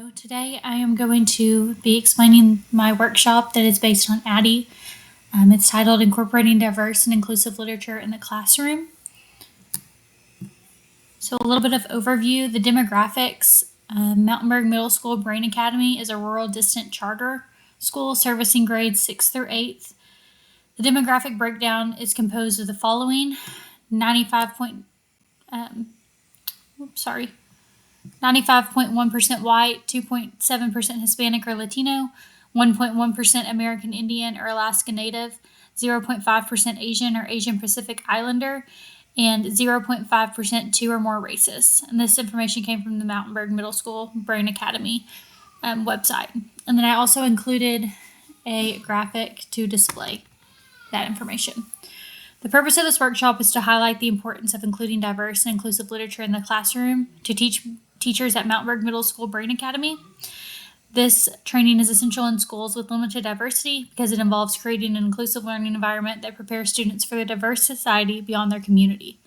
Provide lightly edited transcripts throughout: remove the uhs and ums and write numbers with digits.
Hello, today I am going to be explaining my workshop that is based on Addie. It's titled Incorporating Diverse and Inclusive Literature in the Classroom. So a little bit of overview, the demographics. Mountainburg Middle School Brain Academy is a rural distant charter school servicing grades 6th through 8th. The demographic breakdown is composed of the following: 95.1% white, 2.7% Hispanic or Latino, 1.1% American Indian or Alaska Native, 0.5% Asian or Asian Pacific Islander, and 0.5% two or more races. And this information came from the Mountainburg Middle School Brain Academy website. And then I also included a graphic to display that information. The purpose of this workshop is to highlight the importance of including diverse and inclusive literature in the classroom to teach teachers at Mountainburg Middle School Brain Academy. This training is essential in schools with limited diversity because it involves creating an inclusive learning environment that prepares students for the diverse society beyond their community.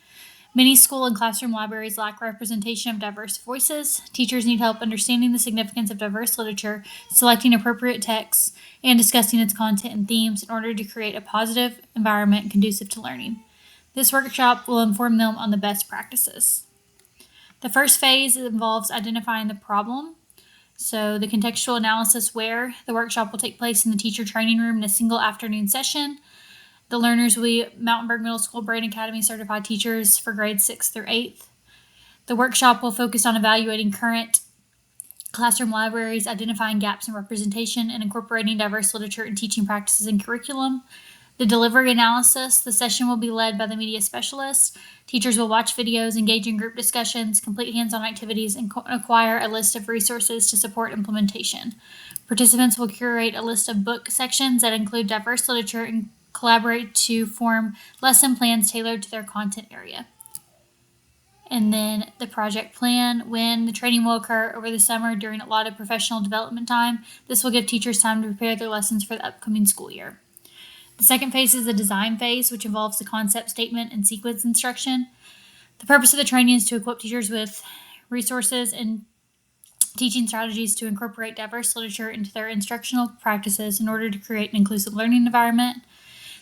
Many school and classroom libraries lack representation of diverse voices. Teachers need help understanding the significance of diverse literature, selecting appropriate texts, and discussing its content and themes in order to create a positive environment conducive to learning. This workshop will inform them on the best practices. The first phase involves identifying the problem. So the contextual analysis where the workshop will take place in the teacher training room in a single afternoon session. The learners will be Mountainburg Middle School Brain Academy certified teachers for grades 6th through 8th. The workshop will focus on evaluating current classroom libraries, identifying gaps in representation, and incorporating diverse literature in teaching practices and curriculum. The delivery analysis, the session will be led by the media specialist. Teachers will watch videos, engage in group discussions, complete hands-on activities, and acquire a list of resources to support implementation. Participants will curate a list of book sections that include diverse literature and collaborate to form lesson plans tailored to their content area. And then the project plan, when the training will occur over the summer during allotted professional development time. This will give teachers time to prepare their lessons for the upcoming school year. The second phase is the design phase, which involves the concept statement and sequence instruction. The purpose of the training is to equip teachers with resources and teaching strategies to incorporate diverse literature into their instructional practices in order to create an inclusive learning environment.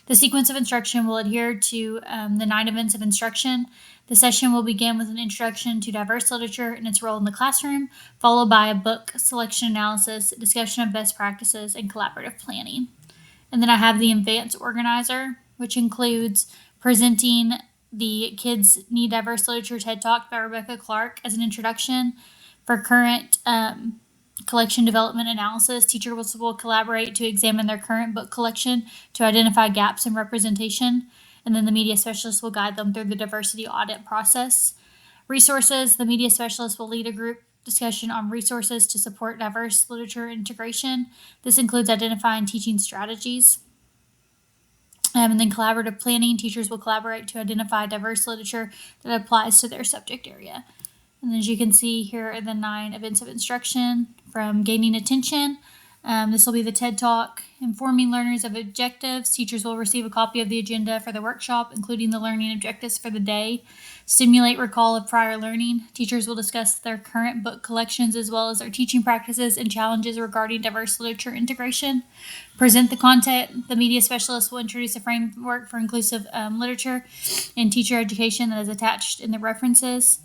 The sequence of instruction will adhere to the 9 events of instruction. The session will begin with an introduction to diverse literature and its role in the classroom, followed by a book selection analysis, discussion of best practices, and collaborative planning. And then I have the advanced organizer, which includes presenting the Kids Need Diverse Literature TED Talk by Rebecca Clark as an introduction. For current collection development analysis, teachers will collaborate to examine their current book collection to identify gaps in representation, and then the media specialist will guide them through the diversity audit process. Resources, the media specialist will lead a group discussion on resources to support diverse literature integration. This includes identifying teaching strategies. And then collaborative planning, teachers will collaborate to identify diverse literature that applies to their subject area. And as you can see, here are the 9 events of instruction. From gaining attention, this will be the TED Talk. Informing learners of objectives, teachers will receive a copy of the agenda for the workshop, including the learning objectives for the day. Stimulate recall of prior learning, teachers will discuss their current book collections as well as their teaching practices and challenges regarding diverse literature integration. Present the content, the media specialist will introduce a framework for inclusive literature and teacher education that is attached in the references.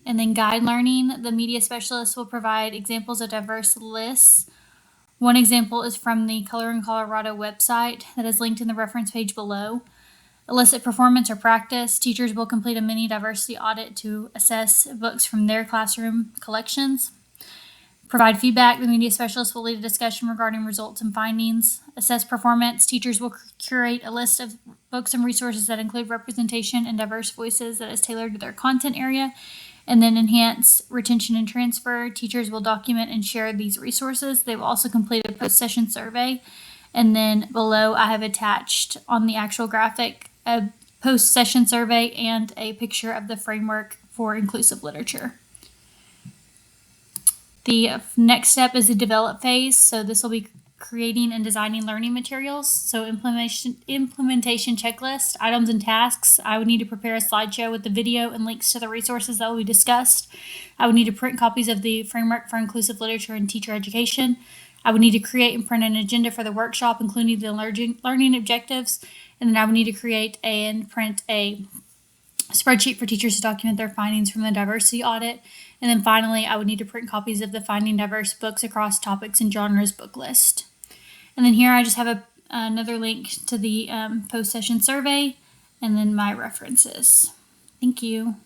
And then guide learning, the media specialist will provide examples of diverse lists. One example is from the Coloring Colorado website that is linked in the reference page below. Elicit performance or practice, teachers will complete a mini diversity audit to assess books from their classroom collections. Provide feedback, the media specialist will lead a discussion regarding results and findings. Assess performance, teachers will curate a list of books and resources that include representation and diverse voices that is tailored to their content area. And then enhance retention and transfer. Teachers will document and share these resources. They will also complete a post-session survey. And then below I have attached on the actual graphic a post-session survey and a picture of the framework for inclusive literature. The next step is the develop phase. So this will be creating and designing learning materials. So implementation checklist, items and tasks. I would need to prepare a slideshow with the video and links to the resources that will be discussed. I would need to print copies of the Framework for Inclusive Literature and Teacher Education. I would need to create and print an agenda for the workshop, including the learning objectives. And then I would need to create and print a spreadsheet for teachers to document their findings from the diversity audit. And then finally, I would need to print copies of the Finding Diverse books across topics and genres book list. And then here I just have another link to the post-session survey and then my references. Thank you.